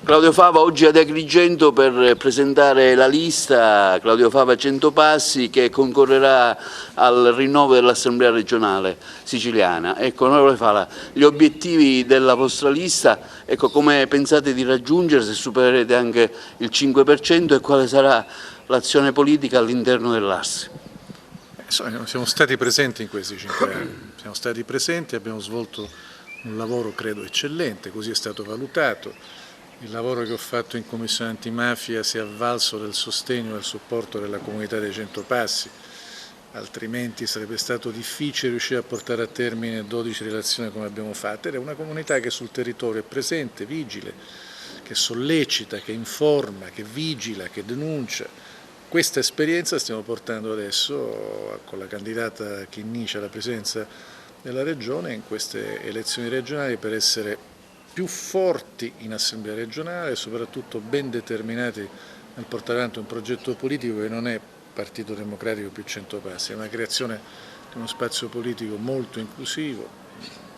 Claudio Fava oggi ad Agrigento per presentare la lista Claudio Fava 100 Passi che concorrerà al rinnovo dell'Assemblea regionale siciliana. Ecco, onorevole Fava, gli obiettivi della vostra lista, ecco, come pensate di raggiungere, se supererete anche il 5% e quale sarà l'azione politica all'interno dell'asse? Siamo stati presenti in questi 5 anni, siamo stati presenti, abbiamo svolto un lavoro credo eccellente, così è stato valutato. Il lavoro che ho fatto in Commissione Antimafia si è avvalso del sostegno e del supporto della comunità dei 100 Passi, altrimenti sarebbe stato difficile riuscire a portare a termine 12 relazioni come abbiamo fatto. Era una comunità che sul territorio è presente, vigile, che sollecita, che informa, che vigila, che denuncia. Questa esperienza stiamo portando adesso con la candidata Chinnici alla presidenza della Regione in queste elezioni regionali per essere più forti in Assemblea regionale e soprattutto ben determinati nel portare avanti un progetto politico che non è Partito Democratico più 100 Passi, è una creazione di uno spazio politico molto inclusivo,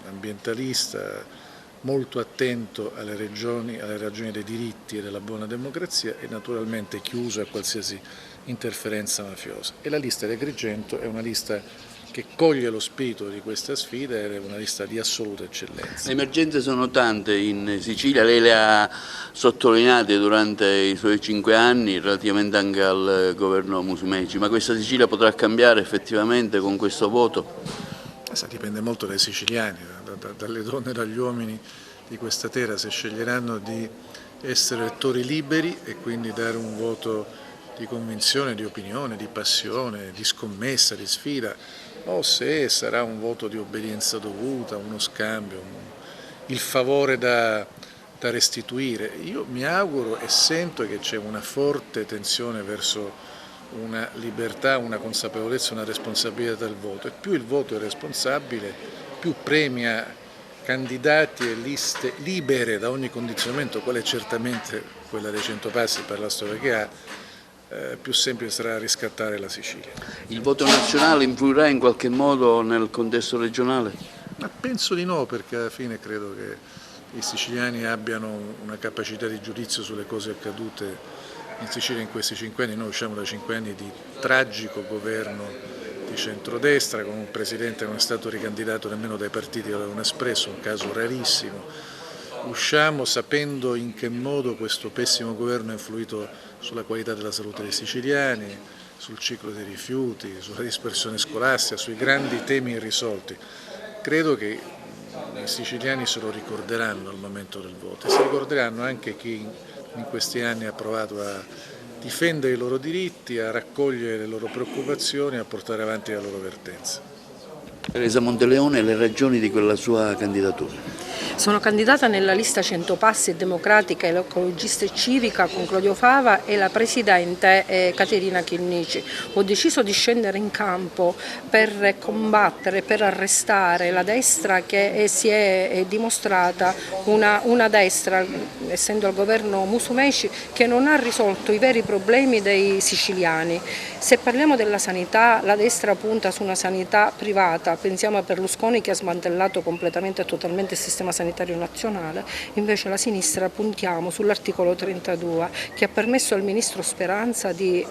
ambientalista, molto attento alle ragioni dei diritti e della buona democrazia e naturalmente chiuso a qualsiasi interferenza mafiosa. E la lista di Agrigento è una lista che coglie lo spirito di questa sfida ed è una lista di assoluta eccellenza. Le emergenze sono tante in Sicilia, lei le ha sottolineate durante i suoi 5 anni relativamente anche al governo Musumeci, ma questa Sicilia potrà cambiare effettivamente con questo voto? Dipende molto dai siciliani, dalle donne e dagli uomini di questa terra, se sceglieranno di essere elettori liberi e quindi dare un voto di convinzione, di opinione, di passione, di scommessa, di sfida, o se sarà un voto di obbedienza dovuta, uno scambio, il favore da restituire. Io mi auguro e sento che c'è una forte tensione verso una libertà, una consapevolezza, una responsabilità del voto, e più il voto è responsabile, più premia candidati e liste libere da ogni condizionamento, quale è certamente quella dei 100 Passi per la storia che ha, più semplice sarà riscattare la Sicilia. Il voto nazionale influirà in qualche modo nel contesto regionale? Ma penso di no, perché alla fine credo che i siciliani abbiano una capacità di giudizio sulle cose accadute in Sicilia in questi 5 anni. Noi usciamo da 5 anni di tragico governo di centrodestra, con un presidente che non è stato ricandidato nemmeno dai partiti che l'avevano espresso, un caso rarissimo. Usciamo sapendo in che modo questo pessimo governo ha influito sulla qualità della salute dei siciliani, sul ciclo dei rifiuti, sulla dispersione scolastica, sui grandi temi irrisolti. Credo che i siciliani se lo ricorderanno al momento del voto e si ricorderanno anche chi in questi anni ha provato a difendere i loro diritti, a raccogliere le loro preoccupazioni e a portare avanti la loro vertenza. Teresa Monteleone, le ragioni di quella sua candidatura? Sono candidata nella lista 100 Passi democratica, ecologista e civica con Claudio Fava e la presidente Caterina Chinnici. Ho deciso di scendere in campo per combattere, per arrestare la destra che si è dimostrata una destra, essendo al governo Musumeci, che non ha risolto i veri problemi dei siciliani. Se parliamo della sanità, la destra punta su una sanità privata, pensiamo a Berlusconi che ha smantellato completamente e totalmente il sistema sanitario nazionale, invece la sinistra puntiamo sull'articolo 32 che ha permesso al ministro Speranza di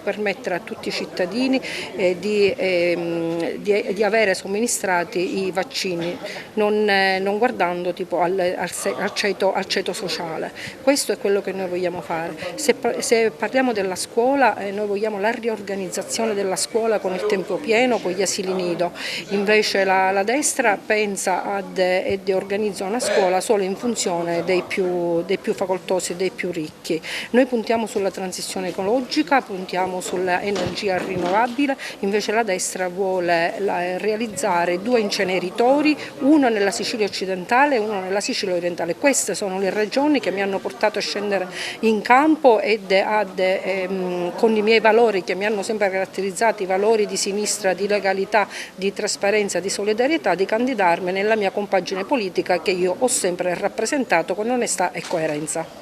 permettere a tutti i cittadini di avere somministrati i vaccini non guardando tipo al ceto sociale. Questo è quello che noi vogliamo fare. Se parliamo della scuola, noi vogliamo la riorganizzazione della scuola con il tempo pieno, con gli asili nido, invece la destra pensa e organizza una scuola solo in funzione dei più facoltosi e dei più ricchi. Noi puntiamo sulla transizione ecologica, puntiamo sull'energia rinnovabile, invece la destra vuole realizzare 2 inceneritori, uno nella Sicilia occidentale e uno nella Sicilia orientale. Queste sono le ragioni che mi hanno portato a scendere in campo con i miei valori che mi hanno sempre caratterizzato, i valori di sinistra, di legalità, di trasparenza, di solidarietà, di candidarmi nella mia compagine politica che io ho sempre rappresentato con onestà e coerenza.